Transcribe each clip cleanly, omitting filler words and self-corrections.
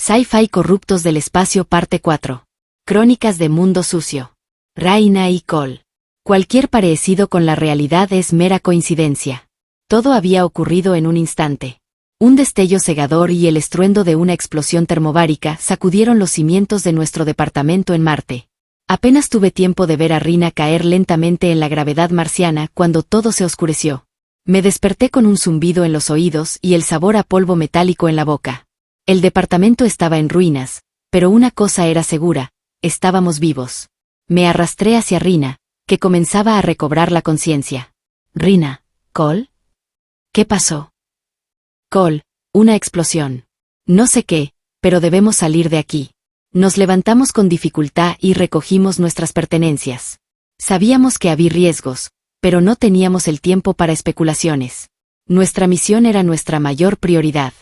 Sci-Fi Corruptos del Espacio Parte 4. Crónicas de Mundo Sucio. Raina y Cole. Cualquier parecido con la realidad es mera coincidencia. Todo había ocurrido en un instante. Un destello cegador y el estruendo de una explosión termobárica sacudieron los cimientos de nuestro departamento en Marte. Apenas tuve tiempo de ver a Rina caer lentamente en la gravedad marciana cuando todo se oscureció. Me desperté con un zumbido en los oídos y el sabor a polvo metálico en la boca. El departamento estaba en ruinas, pero una cosa era segura, estábamos vivos. Me arrastré hacia Rina, que comenzaba a recobrar la conciencia. Rina, ¿Cole? ¿Qué pasó? Cole, una explosión. No sé qué, pero debemos salir de aquí. Nos levantamos con dificultad y recogimos nuestras pertenencias. Sabíamos que había riesgos, pero no teníamos el tiempo para especulaciones. Nuestra misión era nuestra mayor prioridad.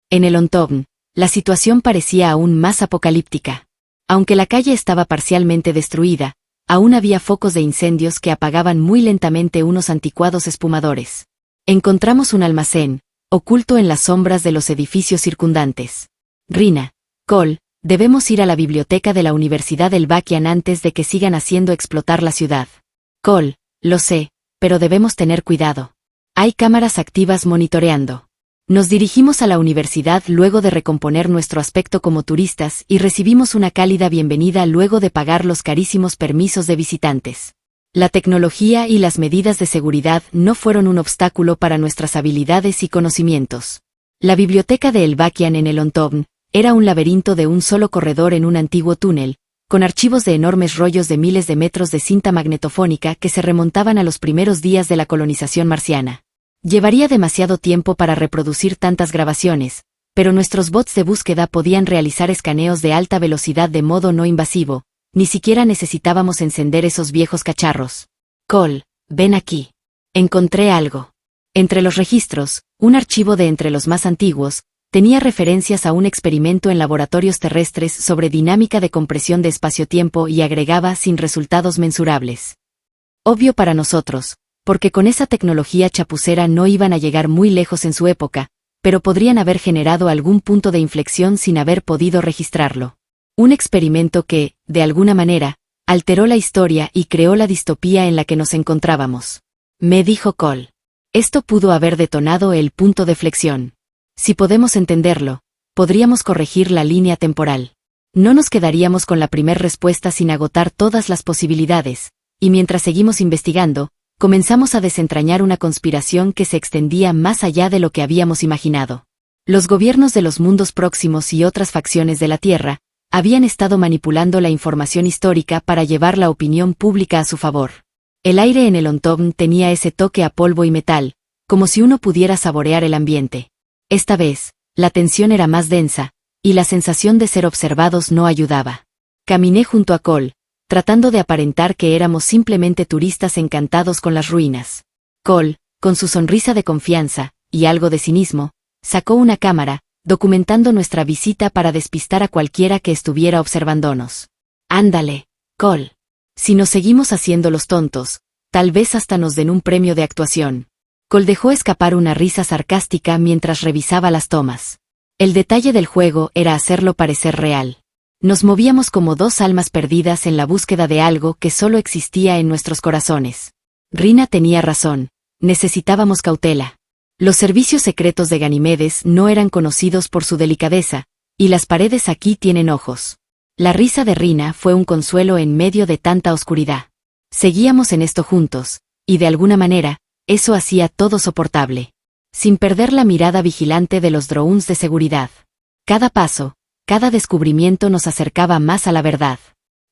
En el Ontovn, la situación parecía aún más apocalíptica. Aunque la calle estaba parcialmente destruida, aún había focos de incendios que apagaban muy lentamente unos anticuados espumadores. Encontramos un almacén, oculto en las sombras de los edificios circundantes. Rina, Cole, debemos ir a la biblioteca de la Universidad del Bakian antes de que sigan haciendo explotar la ciudad. Cole, lo sé, pero debemos tener cuidado. Hay cámaras activas monitoreando. Nos dirigimos a la universidad luego de recomponer nuestro aspecto como turistas y recibimos una cálida bienvenida luego de pagar los carísimos permisos de visitantes. La tecnología y las medidas de seguridad no fueron un obstáculo para nuestras habilidades y conocimientos. La biblioteca de El Bakian en el Ontovn era un laberinto de un solo corredor en un antiguo túnel, con archivos de enormes rollos de miles de metros de cinta magnetofónica que se remontaban a los primeros días de la colonización marciana. Llevaría demasiado tiempo para reproducir tantas grabaciones, pero nuestros bots de búsqueda podían realizar escaneos de alta velocidad de modo no invasivo, ni siquiera necesitábamos encender esos viejos cacharros. Cole, ven aquí. Encontré algo. Entre los registros, un archivo de entre los más antiguos, tenía referencias a un experimento en laboratorios terrestres sobre dinámica de compresión de espacio-tiempo y agregaba sin resultados mensurables. Obvio para nosotros, porque con esa tecnología chapucera no iban a llegar muy lejos en su época, pero podrían haber generado algún punto de inflexión sin haber podido registrarlo. Un experimento que, de alguna manera, alteró la historia y creó la distopía en la que nos encontrábamos. Me dijo Cole. Esto pudo haber detonado el punto de flexión. Si podemos entenderlo, podríamos corregir la línea temporal. No nos quedaríamos con la primer respuesta sin agotar todas las posibilidades, y mientras seguimos investigando, comenzamos a desentrañar una conspiración que se extendía más allá de lo que habíamos imaginado. Los gobiernos de los mundos próximos y otras facciones de la Tierra habían estado manipulando la información histórica para llevar la opinión pública a su favor. El aire en el Ontovn tenía ese toque a polvo y metal, como si uno pudiera saborear el ambiente. Esta vez, la tensión era más densa, y la sensación de ser observados no ayudaba. Caminé junto a Cole, tratando de aparentar que éramos simplemente turistas encantados con las ruinas. Cole, con su sonrisa de confianza, y algo de cinismo, sacó una cámara, documentando nuestra visita para despistar a cualquiera que estuviera observándonos. Ándale, Cole. Si nos seguimos haciendo los tontos, tal vez hasta nos den un premio de actuación. Cole dejó escapar una risa sarcástica mientras revisaba las tomas. El detalle del juego era hacerlo parecer real. Nos movíamos como dos almas perdidas en la búsqueda de algo que solo existía en nuestros corazones. Rina tenía razón, necesitábamos cautela. Los servicios secretos de Ganimedes no eran conocidos por su delicadeza, y las paredes aquí tienen ojos. La risa de Rina fue un consuelo en medio de tanta oscuridad. Seguíamos en esto juntos, y de alguna manera, eso hacía todo soportable. Sin perder la mirada vigilante de los drones de seguridad. Cada paso, cada descubrimiento nos acercaba más a la verdad.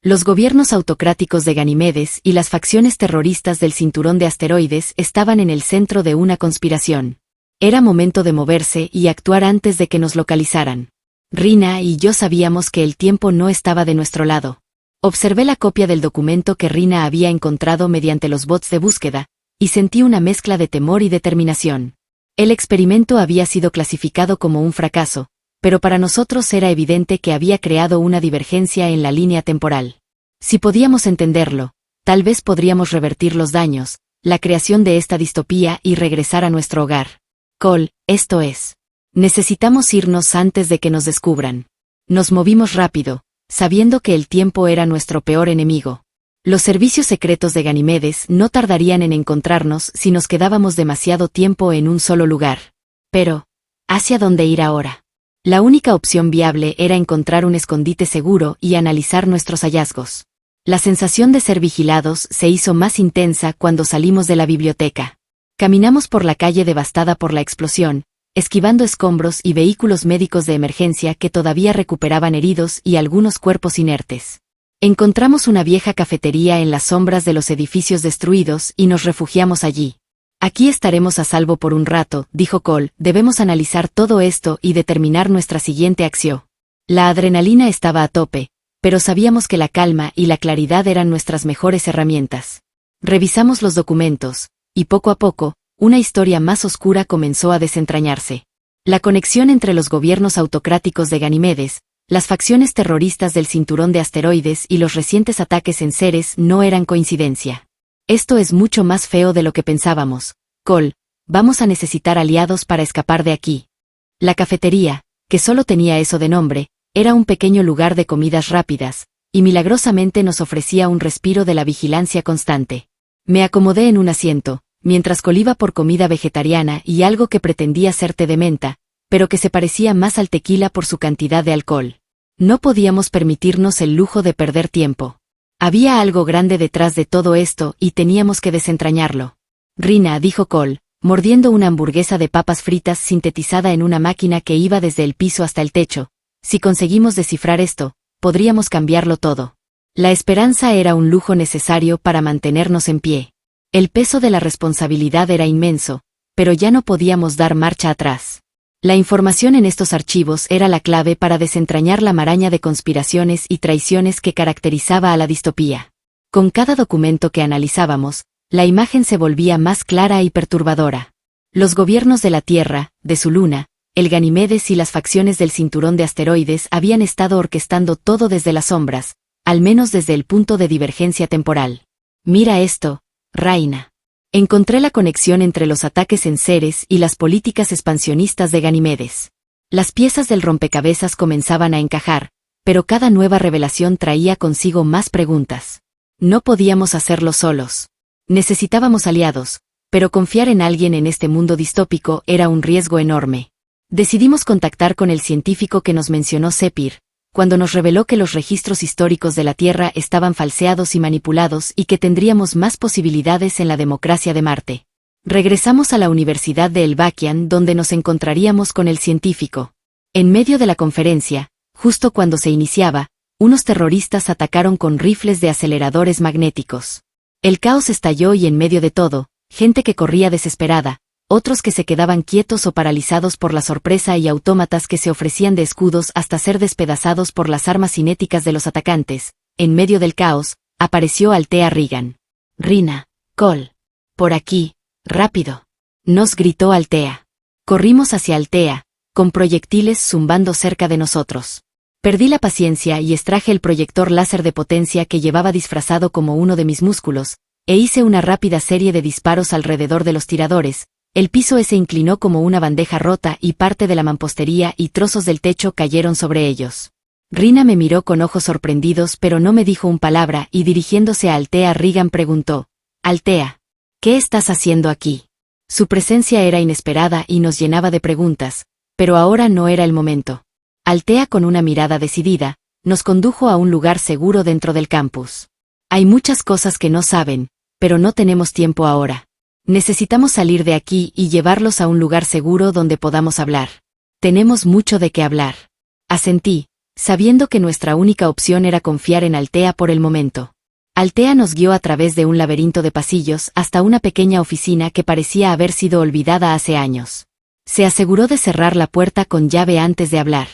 Los gobiernos autocráticos de Ganimedes y las facciones terroristas del cinturón de asteroides estaban en el centro de una conspiración. Era momento de moverse y actuar antes de que nos localizaran. Rina y yo sabíamos que el tiempo no estaba de nuestro lado. Observé la copia del documento que Rina había encontrado mediante los bots de búsqueda, y sentí una mezcla de temor y determinación. El experimento había sido clasificado como un fracaso, pero para nosotros era evidente que había creado una divergencia en la línea temporal. Si podíamos entenderlo, tal vez podríamos revertir los daños, la creación de esta distopía y regresar a nuestro hogar. Cole, esto es. Necesitamos irnos antes de que nos descubran. Nos movimos rápido, sabiendo que el tiempo era nuestro peor enemigo. Los servicios secretos de Ganimedes no tardarían en encontrarnos si nos quedábamos demasiado tiempo en un solo lugar. Pero, ¿hacia dónde ir ahora? La única opción viable era encontrar un escondite seguro y analizar nuestros hallazgos. La sensación de ser vigilados se hizo más intensa cuando salimos de la biblioteca. Caminamos por la calle devastada por la explosión, esquivando escombros y vehículos médicos de emergencia que todavía recuperaban heridos y algunos cuerpos inertes. Encontramos una vieja cafetería en las sombras de los edificios destruidos y nos refugiamos allí. Aquí estaremos a salvo por un rato, dijo Cole, debemos analizar todo esto y determinar nuestra siguiente acción. La adrenalina estaba a tope, pero sabíamos que la calma y la claridad eran nuestras mejores herramientas. Revisamos los documentos, y poco a poco, una historia más oscura comenzó a desentrañarse. La conexión entre los gobiernos autocráticos de Ganimedes, las facciones terroristas del cinturón de asteroides y los recientes ataques en Ceres no eran coincidencia. Esto es mucho más feo de lo que pensábamos, Cole, vamos a necesitar aliados para escapar de aquí. La cafetería, que solo tenía eso de nombre, era un pequeño lugar de comidas rápidas, y milagrosamente nos ofrecía un respiro de la vigilancia constante. Me acomodé en un asiento, mientras Cole iba por comida vegetariana y algo que pretendía ser té de menta, pero que se parecía más al tequila por su cantidad de alcohol. No podíamos permitirnos el lujo de perder tiempo. Había algo grande detrás de todo esto y teníamos que desentrañarlo. Rina, dijo Cole, mordiendo una hamburguesa de papas fritas sintetizada en una máquina que iba desde el piso hasta el techo. Si conseguimos descifrar esto, podríamos cambiarlo todo. La esperanza era un lujo necesario para mantenernos en pie. El peso de la responsabilidad era inmenso, pero ya no podíamos dar marcha atrás. La información en estos archivos era la clave para desentrañar la maraña de conspiraciones y traiciones que caracterizaba a la distopía. Con cada documento que analizábamos, la imagen se volvía más clara y perturbadora. Los gobiernos de la Tierra, de su luna, el Ganimedes y las facciones del cinturón de asteroides habían estado orquestando todo desde las sombras, al menos desde el punto de divergencia temporal. Mira esto, Raina. Encontré la conexión entre los ataques en Ceres y las políticas expansionistas de Ganimedes. Las piezas del rompecabezas comenzaban a encajar, pero cada nueva revelación traía consigo más preguntas. No podíamos hacerlo solos. Necesitábamos aliados, pero confiar en alguien en este mundo distópico era un riesgo enorme. Decidimos contactar con el científico que nos mencionó Sepir, cuando nos reveló que los registros históricos de la Tierra estaban falseados y manipulados y que tendríamos más posibilidades en la democracia de Marte. Regresamos a la Universidad de Elbakian donde nos encontraríamos con el científico. En medio de la conferencia, justo cuando se iniciaba, unos terroristas atacaron con rifles de aceleradores magnéticos. El caos estalló y en medio de todo, gente que corría desesperada, otros que se quedaban quietos o paralizados por la sorpresa y autómatas que se ofrecían de escudos hasta ser despedazados por las armas cinéticas de los atacantes. En medio del caos, apareció Althea Regan. Rina, Cole. Por aquí, rápido. Nos gritó Althea. Corrimos hacia Althea, con proyectiles zumbando cerca de nosotros. Perdí la paciencia y extraje el proyector láser de potencia que llevaba disfrazado como uno de mis músculos, e hice una rápida serie de disparos alrededor de los tiradores. El piso se inclinó como una bandeja rota y parte de la mampostería y trozos del techo cayeron sobre ellos. Rina me miró con ojos sorprendidos pero no me dijo una palabra y dirigiéndose a Althea Regan preguntó, «Althea, ¿qué estás haciendo aquí?» Su presencia era inesperada y nos llenaba de preguntas, pero ahora no era el momento. Althea con una mirada decidida, nos condujo a un lugar seguro dentro del campus. Hay muchas cosas que no saben, pero no tenemos tiempo ahora. Necesitamos salir de aquí y llevarlos a un lugar seguro donde podamos hablar. Tenemos mucho de qué hablar. Asentí, sabiendo que nuestra única opción era confiar en Althea por el momento. Althea nos guió a través de un laberinto de pasillos hasta una pequeña oficina que parecía haber sido olvidada hace años. Se aseguró de cerrar la puerta con llave antes de hablar.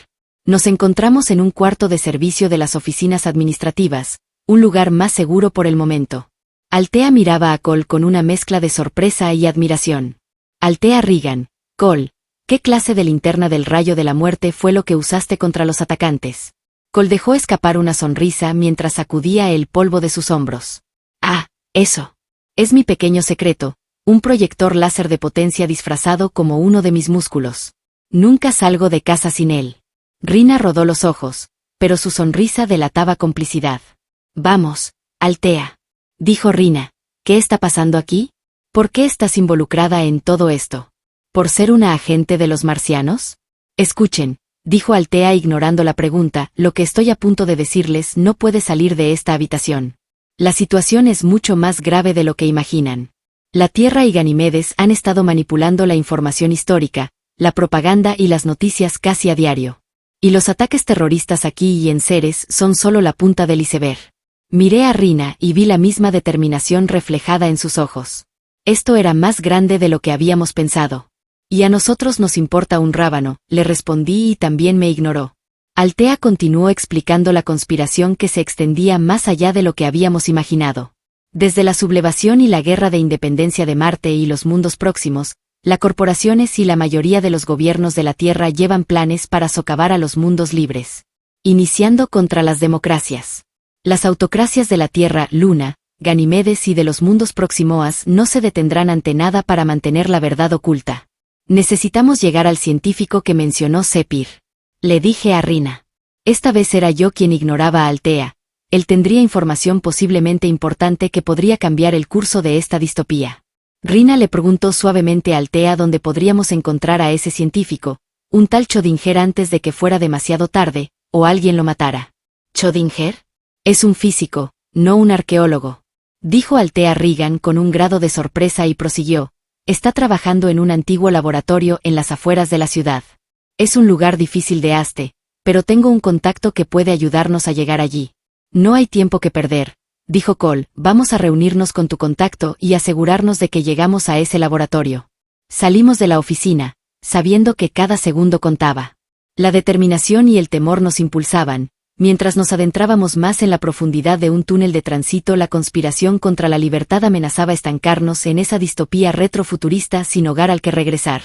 Nos encontramos en un cuarto de servicio de las oficinas administrativas, un lugar más seguro por el momento. Althea miraba a Cole con una mezcla de sorpresa y admiración. Althea Regan, Cole, ¿qué clase de linterna del rayo de la muerte fue lo que usaste contra los atacantes? Cole dejó escapar una sonrisa mientras sacudía el polvo de sus hombros. Ah, eso. Es mi pequeño secreto, un proyector láser de potencia disfrazado como uno de mis músculos. Nunca salgo de casa sin él. Rina rodó los ojos, pero su sonrisa delataba complicidad. Vamos, Altea, dijo Rina. ¿Qué está pasando aquí? ¿Por qué estás involucrada en todo esto? ¿Por ser una agente de los marcianos? Escuchen, dijo Altea ignorando la pregunta, lo que estoy a punto de decirles no puede salir de esta habitación. La situación es mucho más grave de lo que imaginan. La Tierra y Ganimedes han estado manipulando la información histórica, la propaganda y las noticias casi a diario. Y los ataques terroristas aquí y en Ceres son solo la punta del iceberg. Miré a Rina y vi la misma determinación reflejada en sus ojos. Esto era más grande de lo que habíamos pensado. Y a nosotros nos importa un rábano, le respondí y también me ignoró. Altea continuó explicando la conspiración que se extendía más allá de lo que habíamos imaginado. Desde la sublevación y la guerra de independencia de Marte y los mundos próximos, las corporaciones y la mayoría de los gobiernos de la Tierra llevan planes para socavar a los mundos libres. Iniciando contra las democracias. Las autocracias de la Tierra, Luna, Ganimedes y de los mundos próximos no se detendrán ante nada para mantener la verdad oculta. Necesitamos llegar al científico que mencionó Sepir. Le dije a Rina. Esta vez era yo quien ignoraba a Altea. Él tendría información posiblemente importante que podría cambiar el curso de esta distopía. Rina le preguntó suavemente a Altea dónde podríamos encontrar a ese científico, un tal Schrödinger antes de que fuera demasiado tarde, o alguien lo matara. ¿Schrödinger? Es un físico, no un arqueólogo. Dijo Altea Regan con un grado de sorpresa y prosiguió. Está trabajando en un antiguo laboratorio en las afueras de la ciudad. Es un lugar difícil de pero tengo un contacto que puede ayudarnos a llegar allí. No hay tiempo que perder, dijo Cole, vamos a reunirnos con tu contacto y asegurarnos de que llegamos a ese laboratorio. Salimos de la oficina, sabiendo que cada segundo contaba. La determinación y el temor nos impulsaban. Mientras nos adentrábamos más en la profundidad de un túnel de tránsito, la conspiración contra la libertad amenazaba estancarnos en esa distopía retrofuturista sin hogar al que regresar.